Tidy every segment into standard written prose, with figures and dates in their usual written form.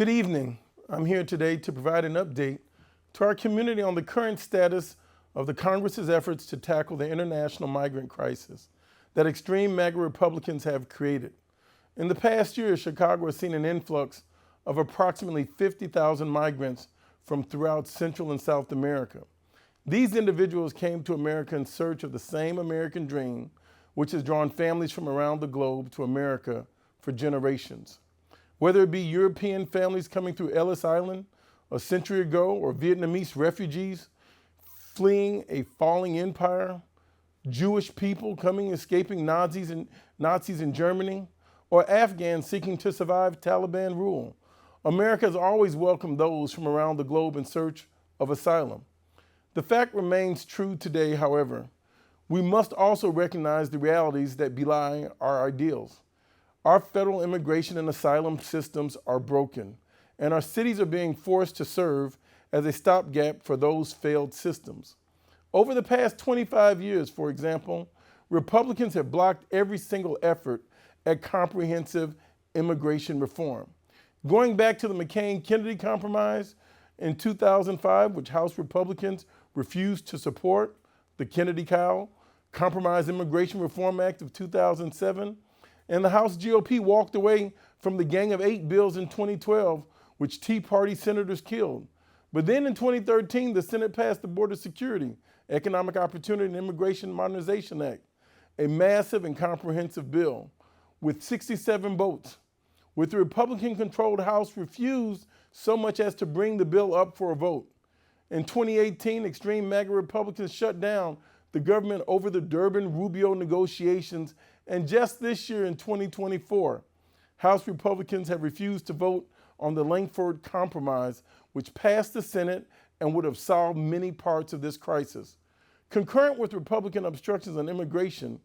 Good evening. I'm here today to provide an update to our community on the current status of the Congress's efforts to tackle the international migrant crisis that extreme MAGA Republicans have created. In the past year, Chicago has seen an influx of approximately 50,000 migrants from throughout Central and South America. These individuals came to America in search of the same American dream, which has drawn families from around the globe to America for generations. Whether it be European families coming through Ellis Island a century ago, or Vietnamese refugees fleeing a falling empire, Jewish people escaping Nazis in Germany, or Afghans seeking to survive Taliban rule, America has always welcomed those from around the globe in search of asylum. The fact remains true today, however. We must also recognize the realities that belie our ideals. Our federal immigration and asylum systems are broken, and our cities are being forced to serve as a stopgap for those failed systems. Over the past 25 years, for example, Republicans have blocked every single effort at comprehensive immigration reform. Going back to the McCain-Kennedy compromise in 2005, which House Republicans refused to support, the Kennedy-Kyle Compromise Immigration Reform Act of 2007, and the House GOP walked away from the Gang of Eight bills in 2012, which Tea Party senators killed. But then in 2013, the Senate passed the Border Security, Economic Opportunity and Immigration Modernization Act, a massive and comprehensive bill with 67 votes, with the Republican-controlled House refused so much as to bring the bill up for a vote. In 2018, extreme MAGA Republicans shut down the government over the Durbin-Rubio negotiations, and just this year in 2024, House Republicans have refused to vote on the Langford Compromise, which passed the Senate and would have solved many parts of this crisis. Concurrent with Republican obstructions on immigration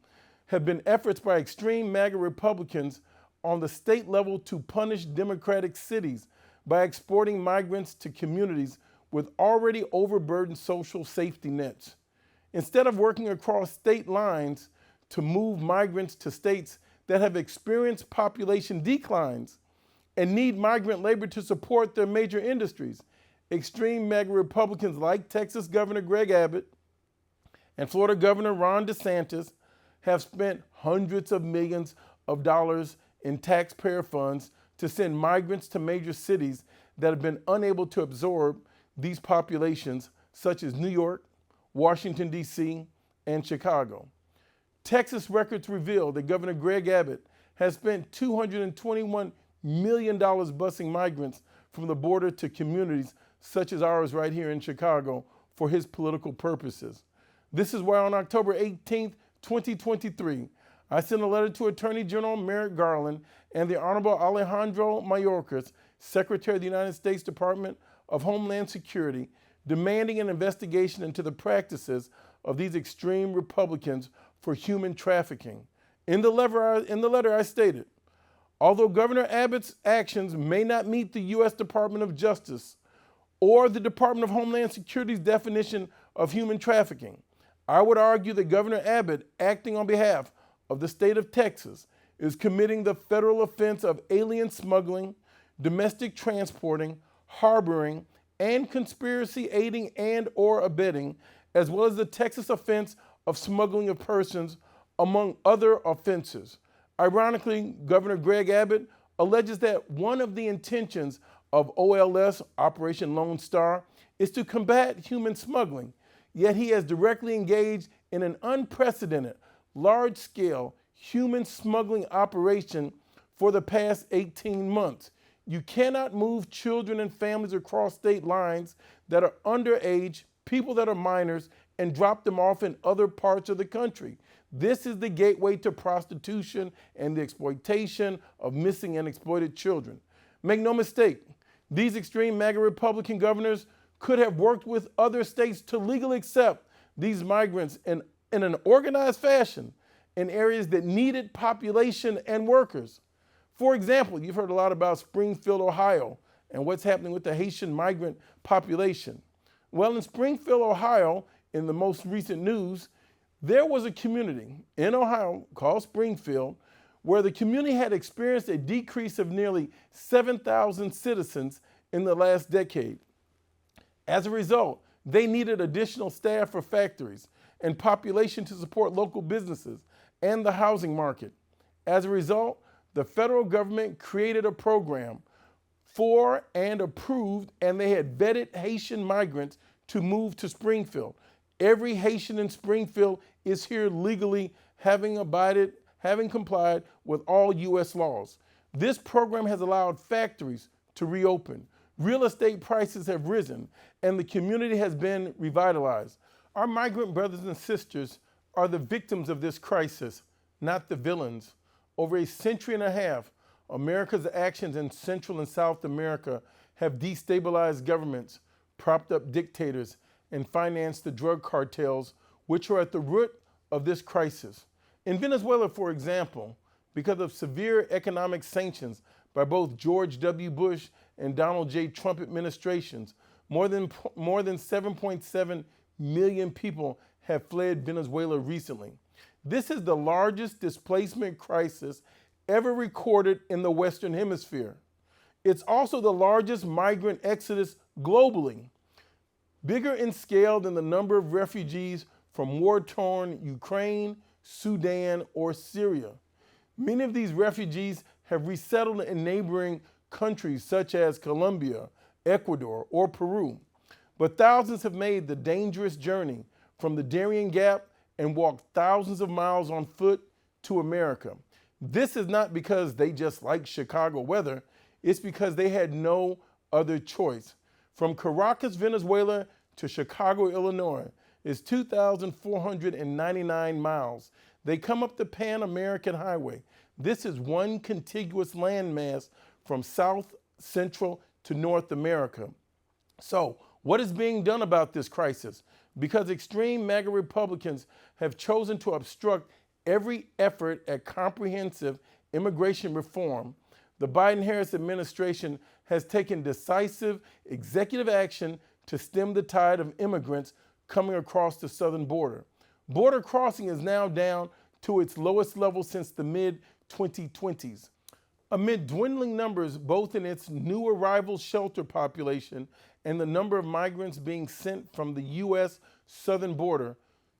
have been efforts by extreme MAGA Republicans on the state level to punish Democratic cities by exporting migrants to communities with already overburdened social safety nets. Instead of working across state lines to move migrants to states that have experienced population declines and need migrant labor to support their major industries, extreme MAGA Republicans like Texas Governor Greg Abbott and Florida Governor Ron DeSantis have spent hundreds of millions of dollars in taxpayer funds to send migrants to major cities that have been unable to absorb these populations, such as New York, Washington, D.C., and Chicago. Texas records reveal that Governor Greg Abbott has spent $221 million busing migrants from the border to communities such as ours right here in Chicago for his political purposes. This is why on October 18th, 2023, I sent a letter to Attorney General Merrick Garland and the Honorable Alejandro Mayorkas, Secretary of the United States Department of Homeland Security, demanding an investigation into the practices of these extreme Republicans for human trafficking. In the letter I stated, although Governor Abbott's actions may not meet the U.S. Department of Justice or the Department of Homeland Security's definition of human trafficking, I would argue that Governor Abbott, acting on behalf of the state of Texas, is committing the federal offense of alien smuggling, domestic transporting, harboring, and conspiracy aiding and or abetting, as well as the Texas offense of smuggling of persons, among other offenses. Ironically, Governor Greg Abbott alleges that one of the intentions of OLS, Operation Lone Star, is to combat human smuggling, yet he has directly engaged in an unprecedented, large-scale human smuggling operation for the past 18 months. You cannot move children and families across state lines that are underage, people that are minors, and drop them off in other parts of the country. This is the gateway to prostitution and the exploitation of missing and exploited children. Make no mistake, these extreme MAGA Republican governors could have worked with other states to legally accept these migrants in an organized fashion in areas that needed population and workers. For example, you've heard a lot about Springfield, Ohio, and what's happening with the Haitian migrant population. Well, in Springfield, Ohio, in the most recent news, there was a community in Ohio called Springfield where the community had experienced a decrease of nearly 7,000 citizens in the last decade. As a result, they needed additional staff for factories and population to support local businesses and the housing market. As a result, the federal government created a program for and approved, and they had vetted Haitian migrants to move to Springfield. Every Haitian in Springfield is here legally, having complied with all U.S. laws. This program has allowed factories to reopen. Real estate prices have risen, and the community has been revitalized. Our migrant brothers and sisters are the victims of this crisis, not the villains. Over a century and a half, America's actions in Central and South America have destabilized governments, propped up dictators, and financed the drug cartels, which are at the root of this crisis. In Venezuela, for example, because of severe economic sanctions by both George W. Bush and Donald J. Trump administrations, more than 7.7 million people have fled Venezuela recently. This is the largest displacement crisis ever recorded in the Western Hemisphere. It's also the largest migrant exodus globally, bigger in scale than the number of refugees from war-torn Ukraine, Sudan, or Syria. Many of these refugees have resettled in neighboring countries such as Colombia, Ecuador, or Peru. But thousands have made the dangerous journey from the Darien Gap and walked thousands of miles on foot to America. This is not because they just like Chicago weather, it's because they had no other choice. From Caracas, Venezuela to Chicago, Illinois is 2,499 miles. They come up the Pan American Highway. This is one contiguous landmass from South, Central to North America. So, what is being done about this crisis? Because extreme MAGA Republicans have chosen to obstruct every effort at comprehensive immigration reform, the Biden-Harris administration has taken decisive executive action to stem the tide of immigrants coming across the southern border. Border crossing is now down to its lowest level since the mid-2020s. Amid dwindling numbers, both in its new arrival shelter population and the number of migrants being sent from the U.S. southern border,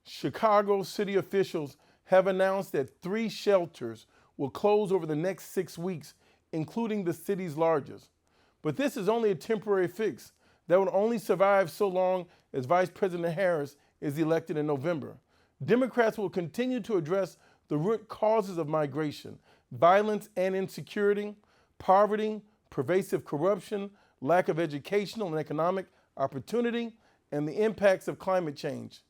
Chicago city officials have announced that 3 shelters will close over the next 6 weeks, including the city's largest. But this is only a temporary fix that will only survive so long as Vice President Harris is elected in November. Democrats will continue to address the root causes of migration: violence and insecurity, poverty, pervasive corruption, lack of educational and economic opportunity, and the impacts of climate change.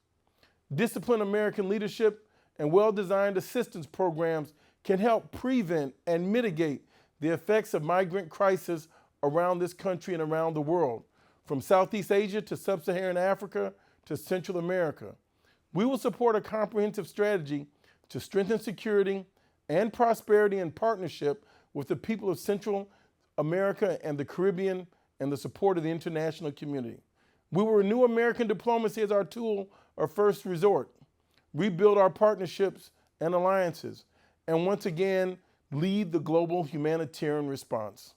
Disciplined American leadership and well-designed assistance programs can help prevent and mitigate the effects of migrant crisis around this country and around the world, from Southeast Asia to Sub-Saharan Africa to Central America. We will support a comprehensive strategy to strengthen security and prosperity in partnership with the people of Central America and the Caribbean and the support of the international community. We will renew American diplomacy as our tool of first resort, rebuild our partnerships and alliances, and once again, lead the global humanitarian response.